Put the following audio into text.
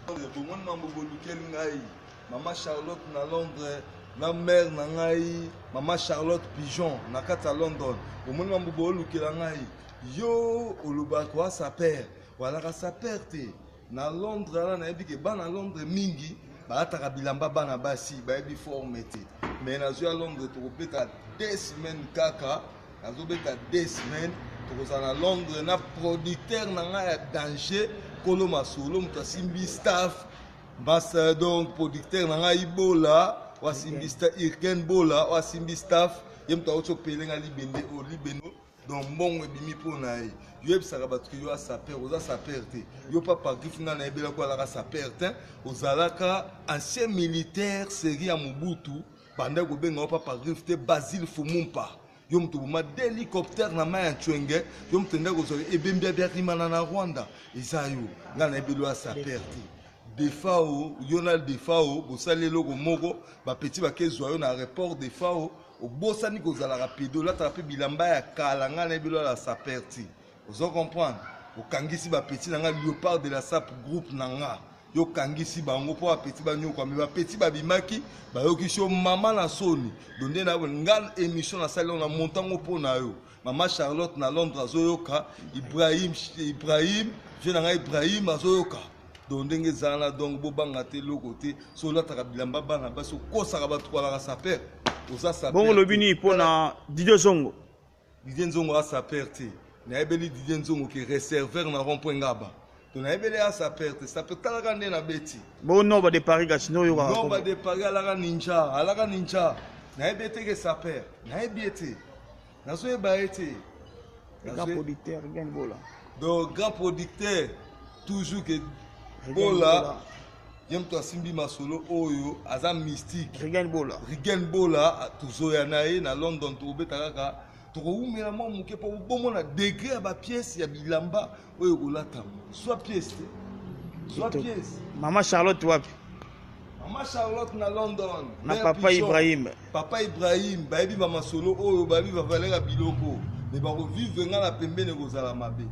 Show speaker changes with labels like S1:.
S1: Bomon mambo bolukel ngai. Maman Charlotte na Londres, na mère na ngai, maman Charlotte Pigeon na kata London. Bomon mambo bolukel ngai. Yo oluba kwa sa père. Wala ka sa père te. Na Londres là na ebike ba na Londres mingi. Ba ataka bilamba bana basi, ba ebi forme te. Mais na zo à Londres to kopeta 2 semaines kaka. Na zo beta 2 semaines. Tokozala na Londres na producteur na nga ya danger kolo masolo muta simbi staff basa donc producteur na nga ibola wa simbi staff Irken bola wa simbi staff yemta ocho pelenga libende o libeno donc mbongo ebimi pona ye yo ebisaka bato yo asaper oza saper te yo papa grifinga na ebela ko alaka saper te ozalaka ancien militaire série ya Mobutu banda ko benga papa grif te Basile Fumumpa. Yo mtubuma d'hélicoptère na maya chwenge yo mtenda kozole ebembia bia rimana na Rwanda ezayo ngana ebelo sa perte defao yona defao bosale loko moko ba petit ba kezwa yo na aéroport defao obosani kozala rapido la trape bilamba ya kala ngana ebelo la sa perte ozo comprendre okangisi ba petit na nga Léopard de la SAP groupe na nga yo kangisi bango po apeti banyo kwa me bapeti babimaki bayokisho mama na soni donde na ngal émission na salon na montango po na yo mama Charlotte na Londres azoyoka Ibrahim je na Ibrahim azoyoka donde ngezana donc bobanga te lokote so la takabilamba bana baso kosaka batwala ka saper oza saper
S2: bon lobini po na Didier Zongo
S1: a saper te na ebeli Didier Zongo qui réserveur na rond-point Ngaba. On aébélé à sa perte, ça peut t'allander na beti.
S2: Bon, non, bah de Paris, Gachino, il y aura.
S1: Non, bah de Paris, à la ninja. Na ébété que sa père, na ébété. Na so ébaété.
S2: Grand producteur, Rigen Bola.
S1: Donc, grand producteur, toujours que Bola, yem to simbi masolo, oyo, azam mystique.
S2: Rigen
S1: Bola, toujours yanae, na London, to betaraka. Tokoumela mwa muke po bomona degré ya ba pièce ya bilamba oyo kolata soit pièce
S2: Maman Charlotte wapi
S1: Maman Charlotte na London
S2: na papa Ibrahim
S1: bayebi ba masolo oyo bayebi ba valera biloko mais ba revivre nga na pembene kozala mabe